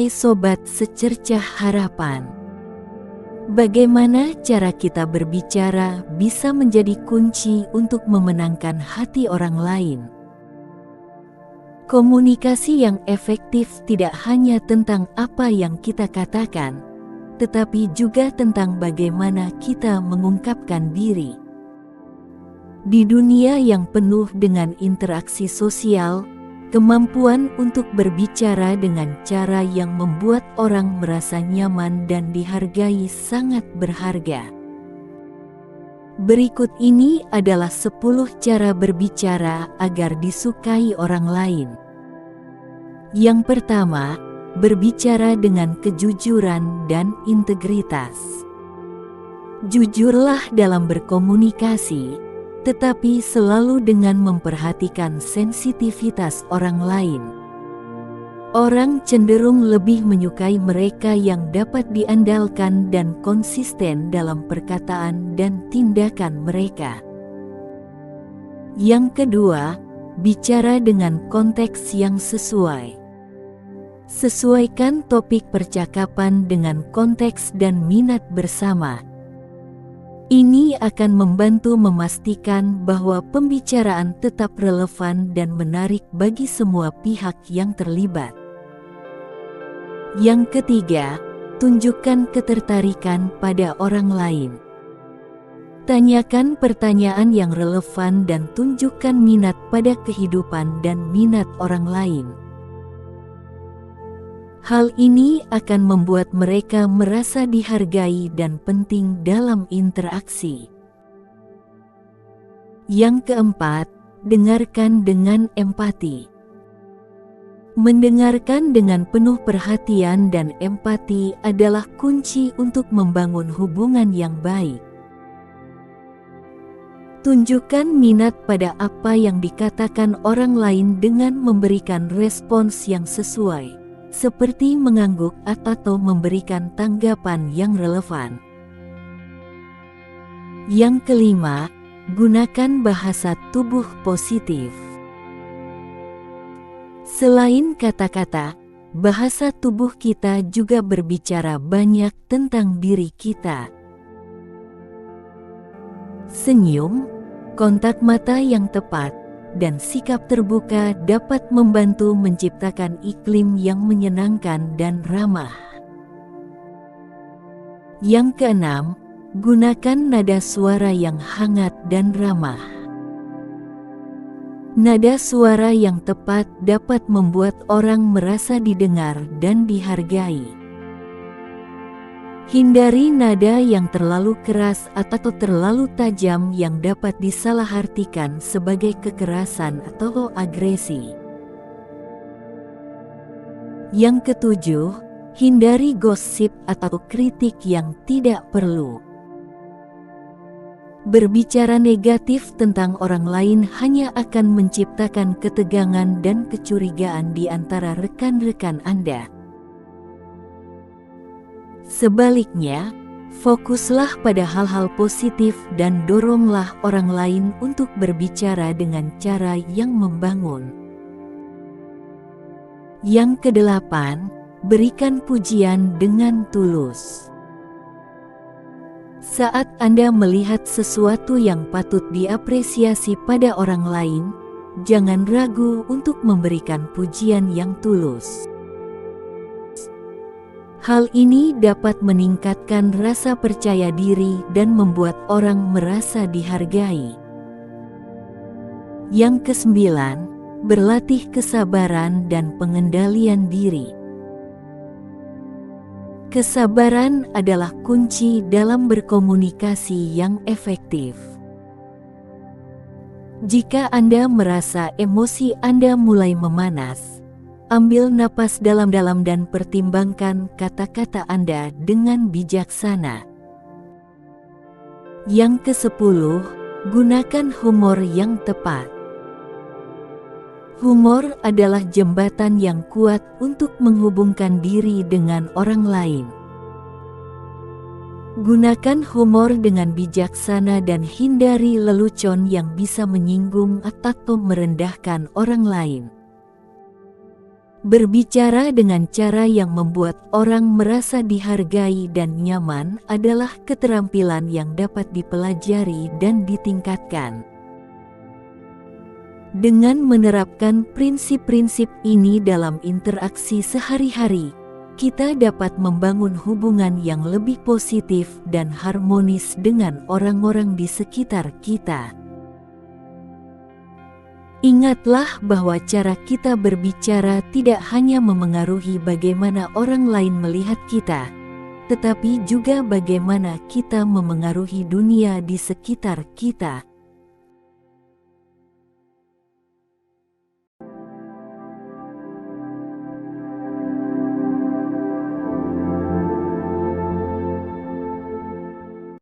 Hai Sobat Secercah Harapan, bagaimana cara kita berbicara bisa menjadi kunci untuk memenangkan hati orang lain? Komunikasi yang efektif tidak hanya tentang apa yang kita katakan, tetapi juga tentang bagaimana kita mengungkapkan diri. Di dunia yang penuh dengan interaksi sosial, kemampuan untuk berbicara dengan cara yang membuat orang merasa nyaman dan dihargai sangat berharga. Berikut ini adalah 10 cara berbicara agar disukai orang lain. Yang pertama, berbicara dengan kejujuran dan integritas. Jujurlah dalam berkomunikasi, tetapi selalu dengan memperhatikan sensitivitas orang lain. Orang cenderung lebih menyukai mereka yang dapat diandalkan dan konsisten dalam perkataan dan tindakan mereka. Yang kedua, bicara dengan konteks yang sesuai. Sesuaikan topik percakapan dengan konteks dan minat bersama. Ini akan membantu memastikan bahwa pembicaraan tetap relevan dan menarik bagi semua pihak yang terlibat. Yang ketiga, tunjukkan ketertarikan pada orang lain. Tanyakan pertanyaan yang relevan dan tunjukkan minat pada kehidupan dan minat orang lain. Hal ini akan membuat mereka merasa dihargai dan penting dalam interaksi. Yang keempat, dengarkan dengan empati. Mendengarkan dengan penuh perhatian dan empati adalah kunci untuk membangun hubungan yang baik. Tunjukkan minat pada apa yang dikatakan orang lain dengan memberikan respons yang sesuai, seperti mengangguk atau memberikan tanggapan yang relevan. Yang kelima, gunakan bahasa tubuh positif. Selain kata-kata, bahasa tubuh kita juga berbicara banyak tentang diri kita. Senyum, kontak mata yang tepat, dan sikap terbuka dapat membantu menciptakan iklim yang menyenangkan dan ramah. Yang keenam, gunakan nada suara yang hangat dan ramah. Nada suara yang tepat dapat membuat orang merasa didengar dan dihargai. Hindari nada yang terlalu keras atau terlalu tajam yang dapat disalahartikan sebagai kekerasan atau agresi. Yang ketujuh, hindari gosip atau kritik yang tidak perlu. Berbicara negatif tentang orang lain hanya akan menciptakan ketegangan dan kecurigaan di antara rekan-rekan Anda. Sebaliknya, fokuslah pada hal-hal positif dan doronglah orang lain untuk berbicara dengan cara yang membangun. Yang kedelapan, berikan pujian dengan tulus. Saat Anda melihat sesuatu yang patut diapresiasi pada orang lain, jangan ragu untuk memberikan pujian yang tulus. Hal ini dapat meningkatkan rasa percaya diri dan membuat orang merasa dihargai. Yang kesembilan, berlatih kesabaran dan pengendalian diri. Kesabaran adalah kunci dalam berkomunikasi yang efektif. Jika Anda merasa emosi Anda mulai memanas, ambil napas dalam-dalam dan pertimbangkan kata-kata Anda dengan bijaksana. Yang ke-10, gunakan humor yang tepat. Humor adalah jembatan yang kuat untuk menghubungkan diri dengan orang lain. Gunakan humor dengan bijaksana dan hindari lelucon yang bisa menyinggung atau merendahkan orang lain. Berbicara dengan cara yang membuat orang merasa dihargai dan nyaman adalah keterampilan yang dapat dipelajari dan ditingkatkan. Dengan menerapkan prinsip-prinsip ini dalam interaksi sehari-hari, kita dapat membangun hubungan yang lebih positif dan harmonis dengan orang-orang di sekitar kita. Ingatlah bahwa cara kita berbicara tidak hanya memengaruhi bagaimana orang lain melihat kita, tetapi juga bagaimana kita memengaruhi dunia di sekitar kita.